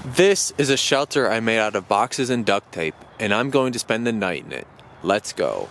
This is a shelter I made out of boxes and duct tape, and I'm going to spend the night in it. Let's go.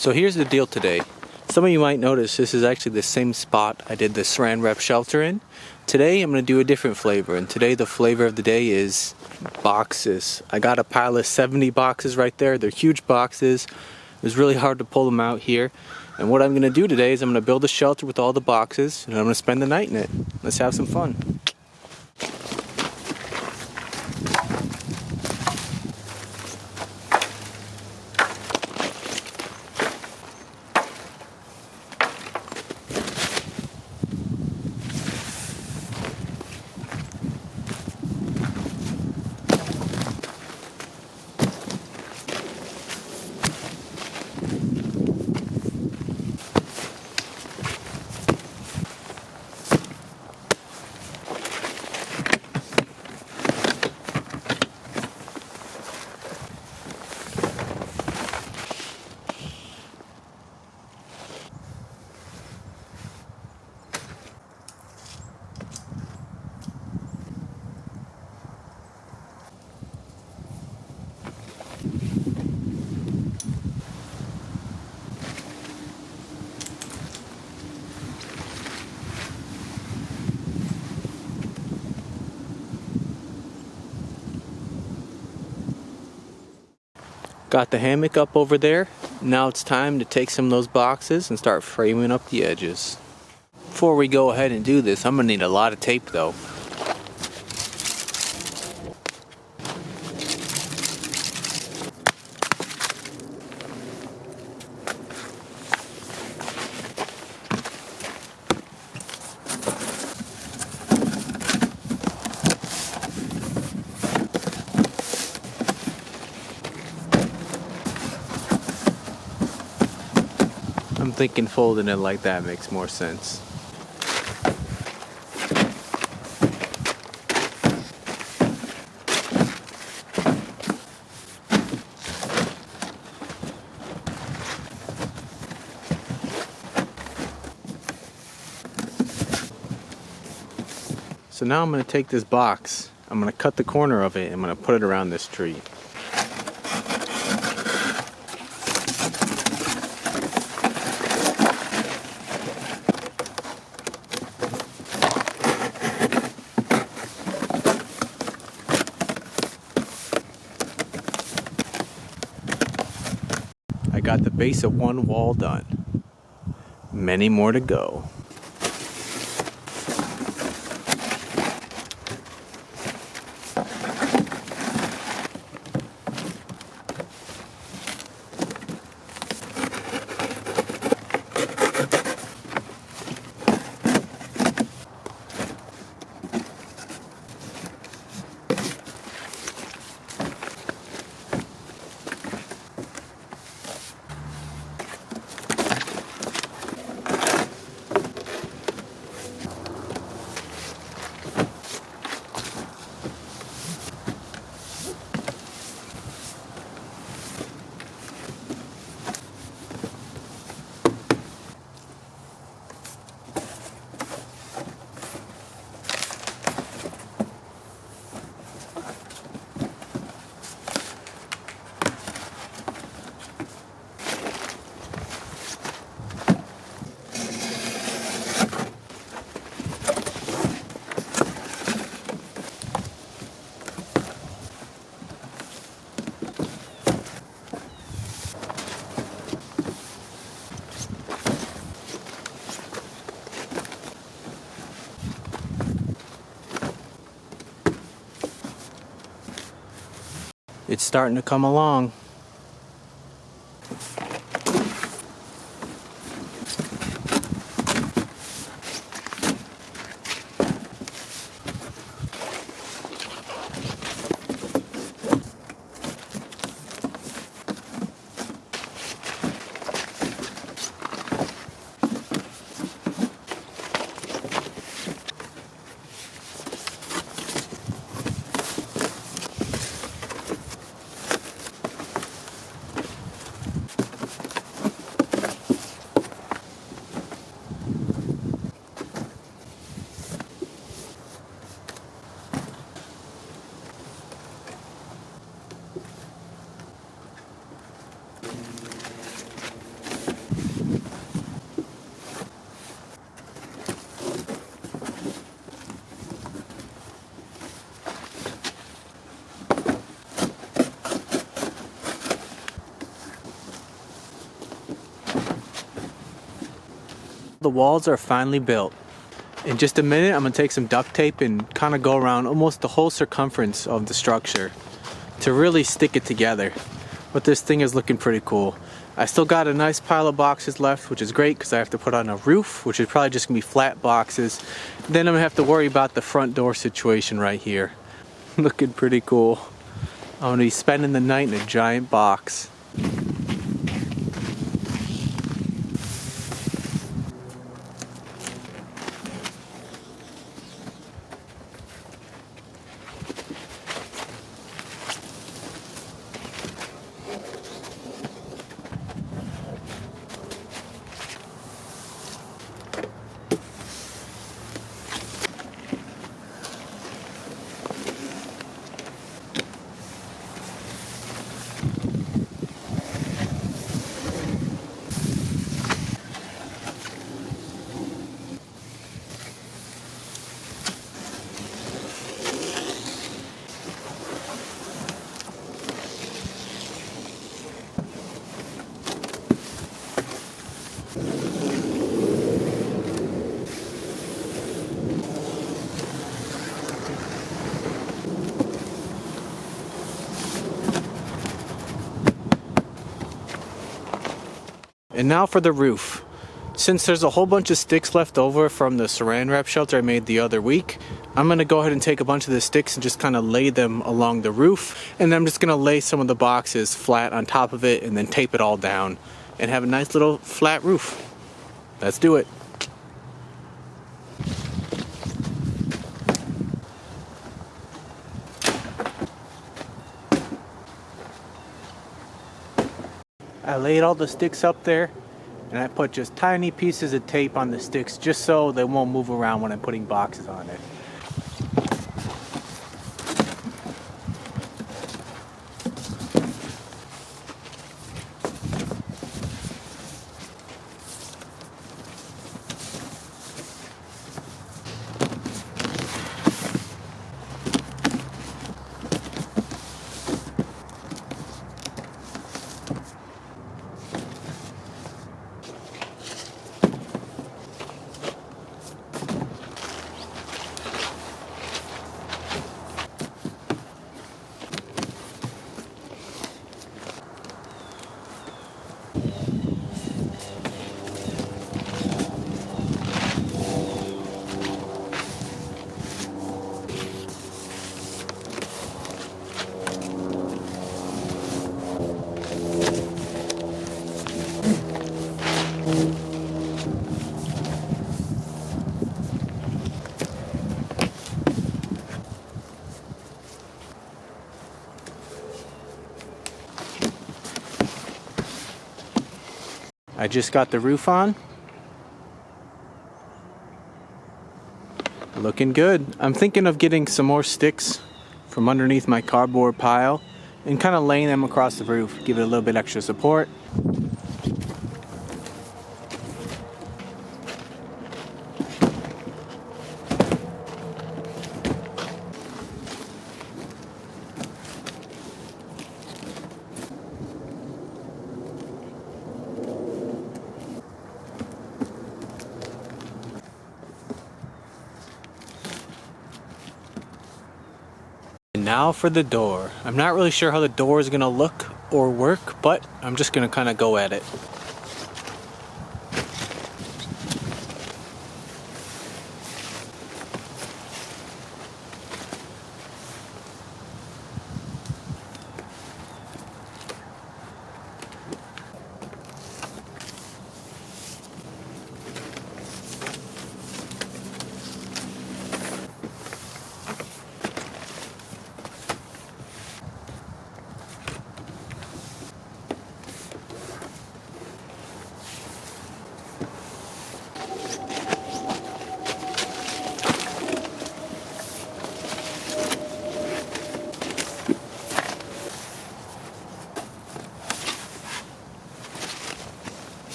So here's the deal today. Some of you might notice this is actually the same spot I did the Saran Wrap shelter in. Today I'm going to do a different flavor, and today the flavor of the day is boxes. I got a pile of 70 boxes right there. They're huge boxes. It was really hard to pull them out here. And what I'm going to do today is I'm going to build a shelter with all the boxes, and I'm going to spend the night in it. Let's have some fun. Got the hammock up over there. Now it's time to take some of those boxes and start framing up the edges. Before we go ahead and do this, I'm gonna need a lot of tape though. I'm thinking folding it like that makes more sense. So now I'm going to take this box, I'm going to cut the corner of it, and I'm going to put it around this tree. I got the base of one wall done. Many more to go. It's starting to come along. The walls are finally built. In just a minute, I'm going to take some duct tape and kind of go around almost the whole circumference of the structure to really stick it together. But this thing is looking pretty cool. I still got a nice pile of boxes left, which is great because I have to put on a roof, which is probably just going to be flat boxes. Then I'm going to have to worry about the front door situation right here. Looking pretty cool. I'm going to be spending the night in a giant box. And now for the roof. Since there's a whole bunch of sticks left over from the saran wrap shelter I made the other week, I'm going to go ahead and take a bunch of the sticks and just kind of lay them along the roof. And then I'm just going to lay some of the boxes flat on top of it and then tape it all down and have a nice little flat roof. Let's do it. I laid all the sticks up there, and I put just tiny pieces of tape on the sticks just so they won't move around when I'm putting boxes on it. I just got the roof on. Looking good. I'm thinking of getting some more sticks from underneath my cardboard pile and kind of laying them across the roof, give it a little bit extra support. And now for the door. I'm not really sure how the door is going to look or work, but I'm just going to kind of go at it.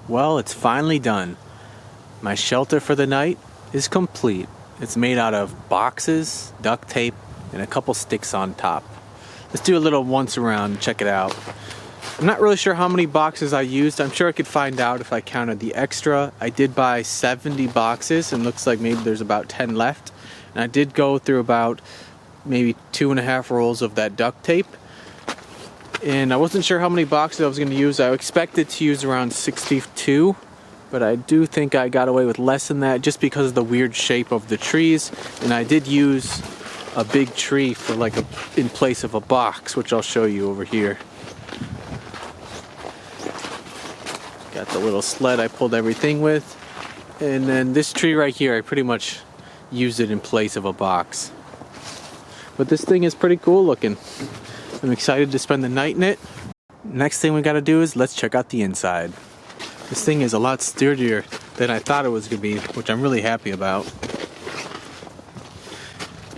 Well, it's finally done. My shelter for the night is complete. It's made out of boxes, duct tape, and a couple sticks on top. Let's do a little once around and check it out. I'm not really sure how many boxes I used. I'm sure I could find out if I counted the extra. I did buy 70 boxes and looks like maybe there's about 10 left. And I did go through about maybe 2.5 rolls of that duct tape. And I wasn't sure how many boxes I was going to use. I expected to use around 62, but I do think I got away with less than that just because of the weird shape of the trees. And I did use a big tree for in place of a box, which I'll show you over here. Got the little sled I pulled everything with. And then this tree right here, I pretty much used it in place of a box. But this thing is pretty cool looking. I'm excited to spend the night in it. Next thing we gotta do is let's check out the inside. This thing is a lot sturdier than I thought it was gonna be, which I'm really happy about.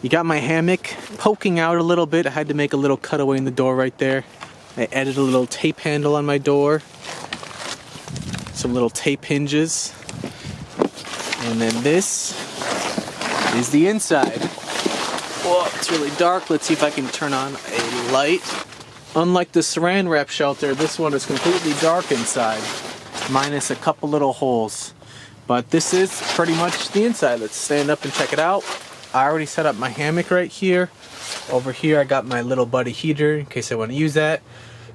You got my hammock poking out a little bit. I had to make a little cutaway in the door right there. I added a little tape handle on my door. Some little tape hinges. And then this is the inside. Whoa, it's really dark. Let's see if I can turn on a light. Unlike the saran wrap shelter, this one is completely dark inside, minus a couple little holes. But this is pretty much the inside. Let's stand up and check it out. I already set up my hammock right here. Over here I got my little buddy heater in case I want to use that.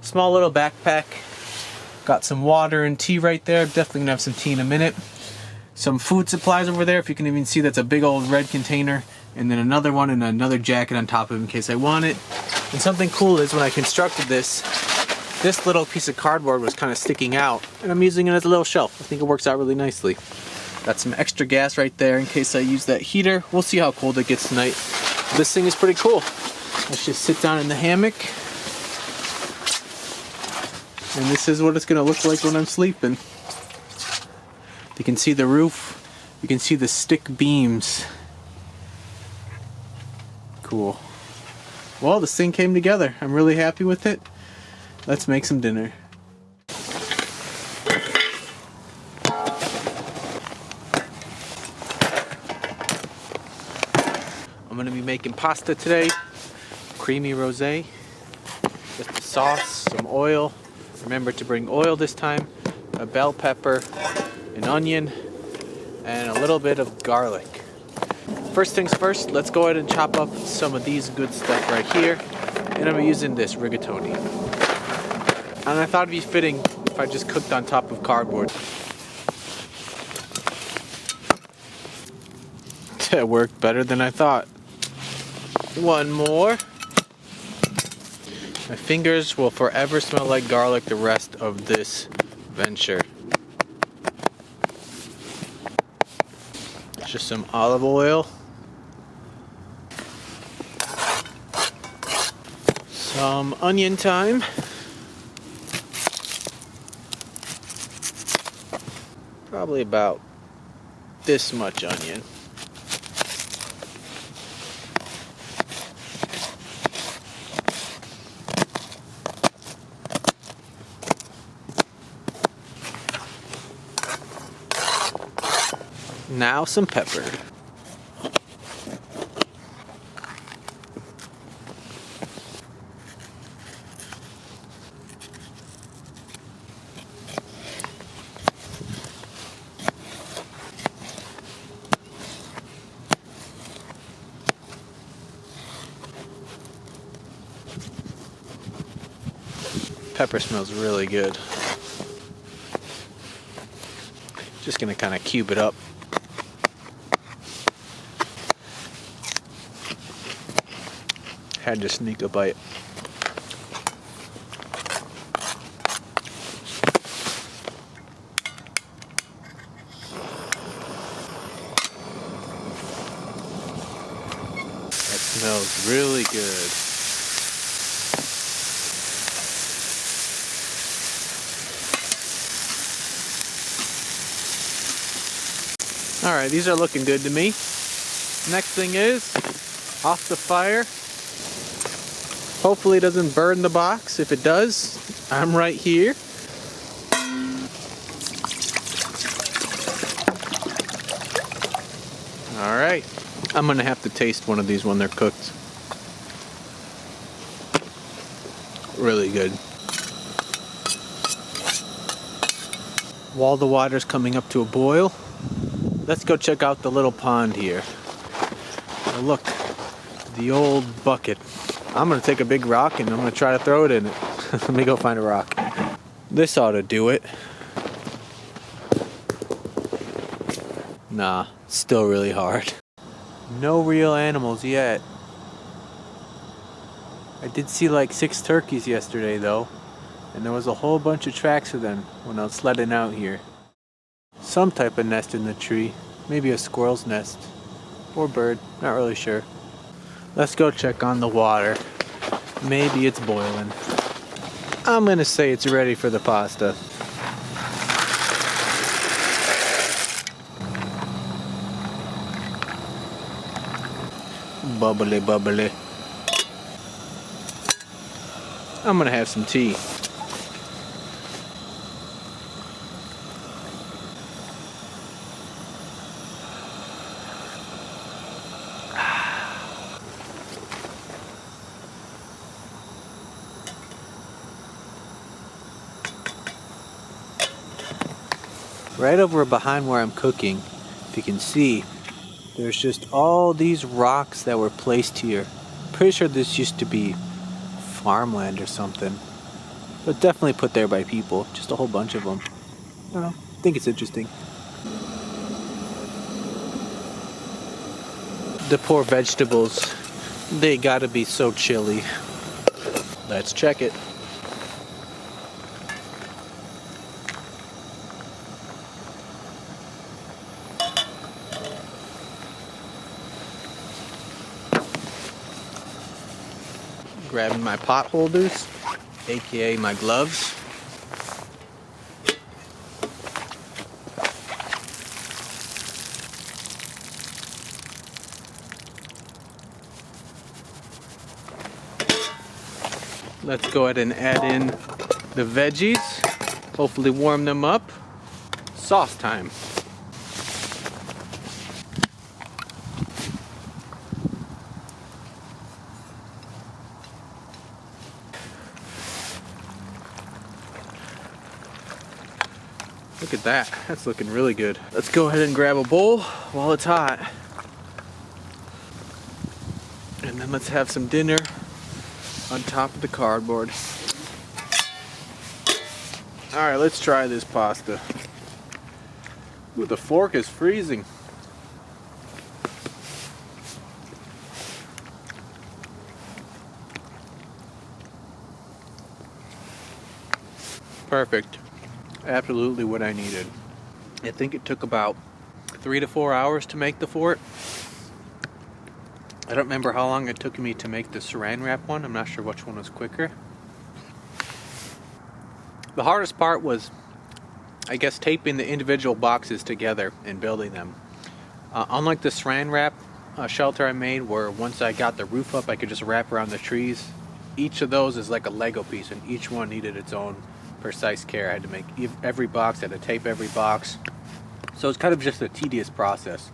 Small little backpack. Got some water and tea right there. Definitely gonna have some tea in a minute. Some food supplies over there. If you can even see, that's a big old red container. And then another one and another jacket on top of it in case I want it. And something cool is when I constructed this little piece of cardboard was kind of sticking out. And I'm using it as a little shelf. I think it works out really nicely. Got some extra gas right there in case I use that heater. We'll see how cold it gets tonight. This thing is pretty cool. Let's just sit down in the hammock. And this is what it's gonna look like when I'm sleeping. You can see the roof. You can see the stick beams. Cool. Well, this thing came together. I'm really happy with it. Let's make some dinner. I'm gonna be making pasta today. Creamy rosé. Just the sauce, some oil. Remember to bring oil this time. A bell pepper, an onion, and a little bit of garlic. First things first, let's go ahead and chop up some of these good stuff right here. And I'm using this rigatoni. And I thought it'd be fitting if I just cooked on top of cardboard. That worked better than I thought. One more. My fingers will forever smell like garlic the rest of this venture. Just some olive oil. Some onion thyme. Probably about this much onion. Now some pepper. Pepper smells really good. Just gonna kind of cube it up. Had to sneak a bite. That smells really good. Alright, these are looking good to me. Next thing is, off the fire. Hopefully it doesn't burn the box. If it does, I'm right here. Alright, I'm gonna have to taste one of these when they're cooked. Really good. While the water's coming up to a boil, let's go check out the little pond here. Now look, the old bucket. I'm gonna take a big rock and I'm gonna try to throw it in it. Let me go find a rock. This ought to do it. Nah, still really hard. No real animals yet. I did see like 6 turkeys yesterday though, and there was a whole bunch of tracks of them when I was sledding out here. Some type of nest in the tree, maybe a squirrel's nest, or bird, not really sure. Let's go check on the water. Maybe it's boiling. I'm gonna say it's ready for the pasta. Bubbly, bubbly. I'm gonna have some tea. Right over behind where I'm cooking, if you can see, there's just all these rocks that were placed here. Pretty sure this used to be farmland or something, but definitely put there by people. Just a whole bunch of them. I don't know. I think it's interesting. The poor vegetables, they gotta be so chilly. Let's check it. Grabbing my pot holders, aka my gloves. Let's go ahead and add in the veggies, hopefully warm them up. Sauce time. Look at that, that's looking really good. Let's go ahead and grab a bowl while it's hot. And then let's have some dinner on top of the cardboard. Alright, let's try this pasta. Ooh, the fork is freezing. Perfect. Absolutely what I needed. I think it took about 3 to 4 hours to make the fort. I don't remember how long it took me to make the saran wrap one. I'm not sure which one was quicker. The hardest part was, I guess, taping the individual boxes together and building them. Unlike the saran wrap shelter I made, where once I got the roof up I could just wrap around the trees, each of those is like a Lego piece and each one needed its own precise care. I had to make every box, I had to tape every box. So it's kind of just a tedious process.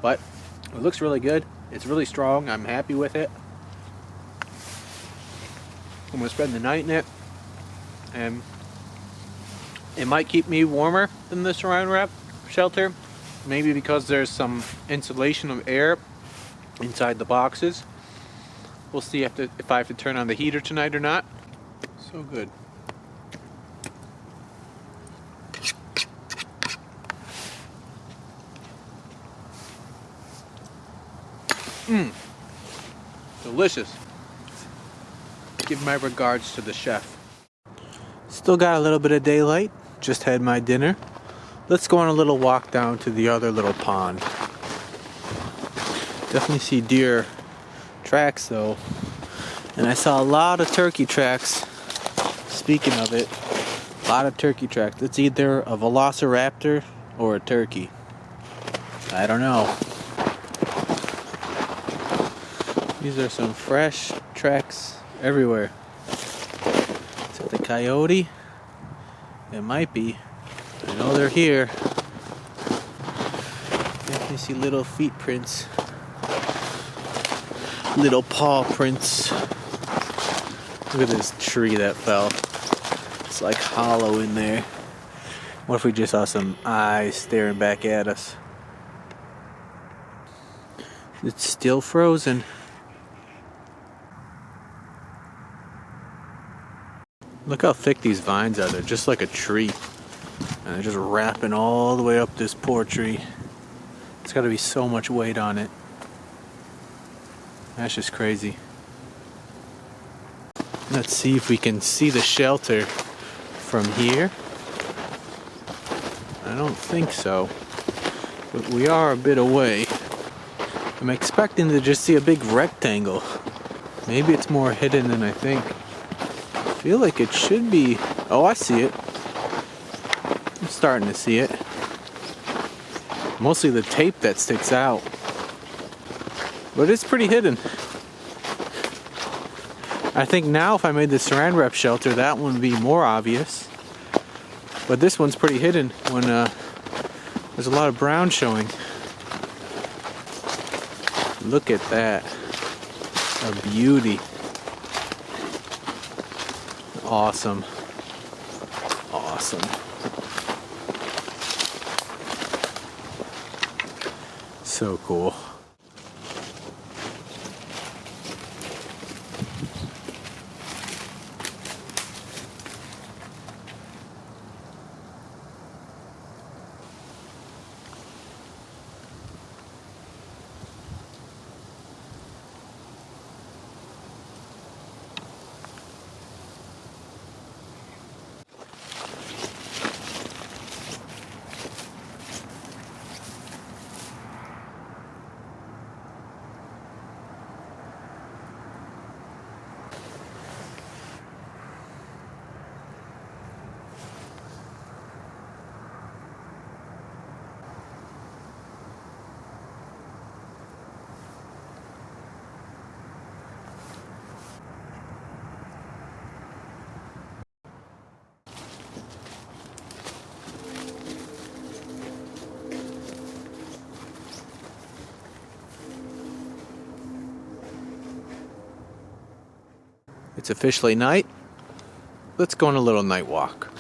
But it looks really good. It's really strong. I'm happy with it. I'm going to spend the night in it. And it might keep me warmer than the saran wrap shelter. Maybe because there's some insulation of air inside the boxes. We'll see if I have to turn on the heater tonight or not. So good. Delicious. Give my regards to the chef. Still got a little bit of daylight. Just had my dinner. Let's go on a little walk down to the other little pond. Definitely see deer tracks though. And I saw a lot of turkey tracks. Speaking of it, a lot of turkey tracks. It's either a velociraptor or a turkey. I don't know. These are some fresh tracks everywhere. Is it the coyote? It might be. I know they're here. You see little feet prints, little paw prints. Look at this tree that fell. It's like hollow in there. What if we just saw some eyes staring back at us? It's still frozen. Look how thick these vines are. They're just like a tree. And they're just wrapping all the way up this poor tree. It's got to be so much weight on it. That's just crazy. Let's see if we can see the shelter from here. I don't think so. But we are a bit away. I'm expecting to just see a big rectangle. Maybe it's more hidden than I think. I feel like it should be. Oh, I see it. I'm starting to see it. Mostly the tape that sticks out. But it's pretty hidden. I think now if I made the saran wrap shelter, that one would be more obvious. But this one's pretty hidden when there's a lot of brown showing. Look at that. A beauty. Awesome. Awesome. So cool. It's officially night. Let's go on a little night walk.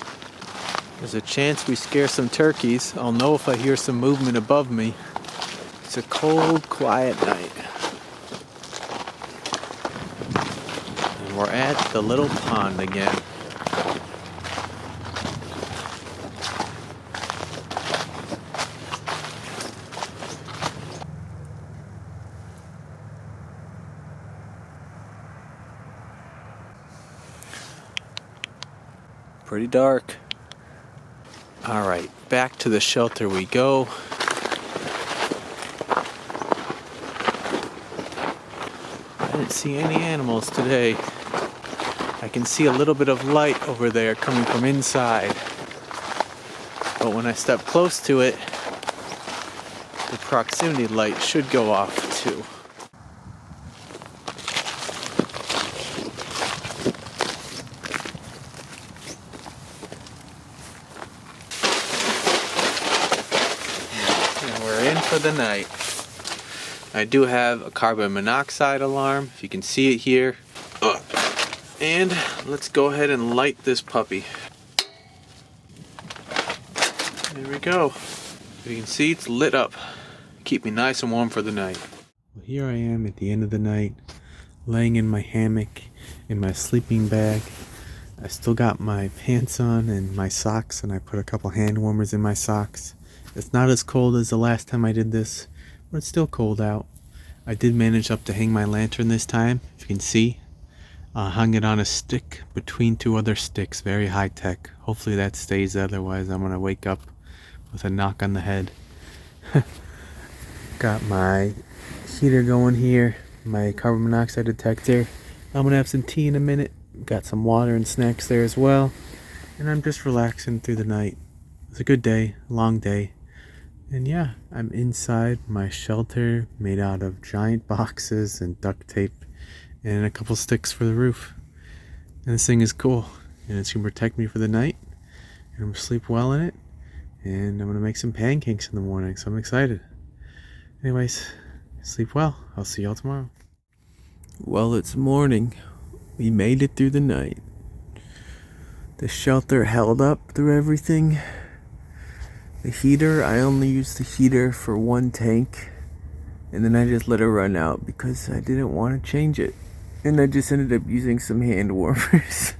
There's a chance we scare some turkeys. I'll know if I hear some movement above me. It's a cold, quiet night. And we're at the little pond again. Pretty dark. All right, back to the shelter we go. I didn't see any animals today. I can see a little bit of light over there coming from inside. But when I step close to it, the proximity light should go off too. For the night. I do have a carbon monoxide alarm, if you can see it here. And let's go ahead and light this puppy. There we go. If you can see, it's lit up. Keep me nice and warm for the night. Well, here I am at the end of the night, laying in my hammock, in my sleeping bag. I still got my pants on and my socks, and I put a couple hand warmers in my socks. It's not as cold as the last time I did this, but it's still cold out. I did manage up to hang my lantern this time, if you can see. I hung it on a stick between two other sticks, very high tech. Hopefully that stays, otherwise I'm gonna wake up with a knock on the head. Got my heater going here, my carbon monoxide detector. I'm gonna have some tea in a minute. Got some water and snacks there as well. And I'm just relaxing through the night. It's a good day, long day. And yeah, I'm inside my shelter made out of giant boxes and duct tape and a couple sticks for the roof. And this thing is cool, and it's gonna protect me for the night, and I'm gonna sleep well in it, and I'm gonna make some pancakes in the morning, so I'm excited. Anyways, sleep well. I'll see y'all tomorrow. Well, it's morning. We made it through the night. The shelter held up through everything. The heater, I only used the heater for one tank. And then I just let it run out because I didn't want to change it. And I just ended up using some hand warmers.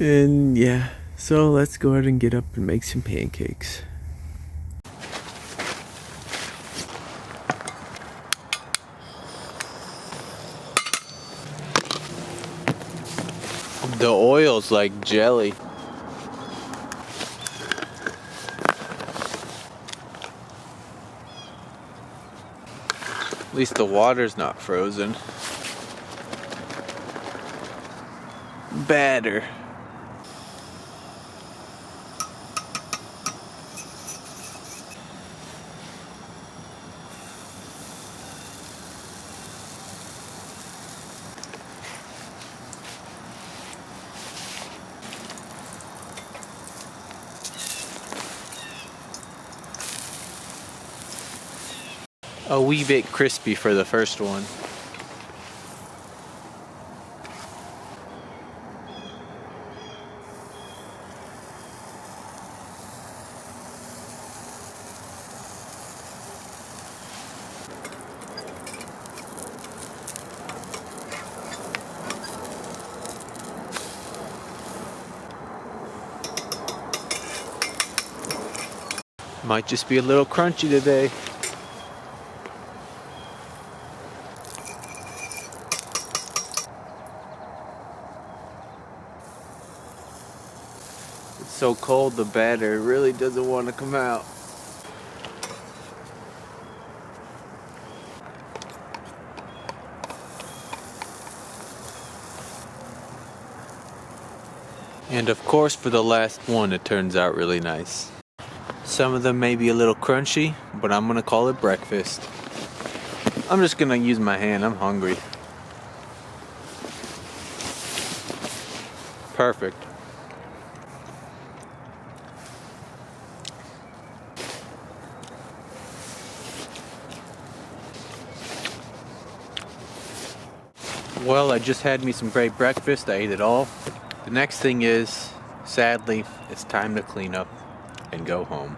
And yeah, so let's go ahead and get up and make some pancakes. The oil's like jelly. At least the water's not frozen. Batter. A wee bit crispy for the first one. Might just be a little crunchy today. It's so cold, the batter really doesn't want to come out. And of course, for the last one, it turns out really nice. Some of them may be a little crunchy, but I'm gonna call it breakfast. I'm just gonna use my hand, I'm hungry. Perfect. Well, I just had me some great breakfast. I ate it all. The next thing is, sadly, it's time to clean up and go home.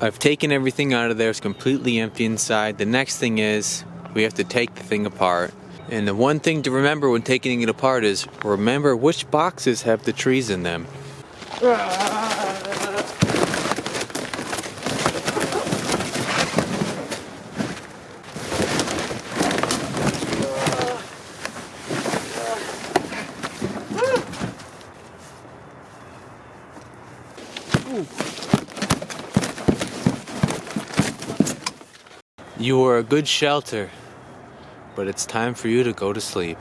I've taken everything out of there. It's completely empty inside. The next thing is we have to take the thing apart. And the one thing to remember when taking it apart is remember which boxes have the trees in them. You are a good shelter, but it's time for you to go to sleep.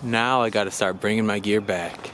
Now I gotta start bringing my gear back.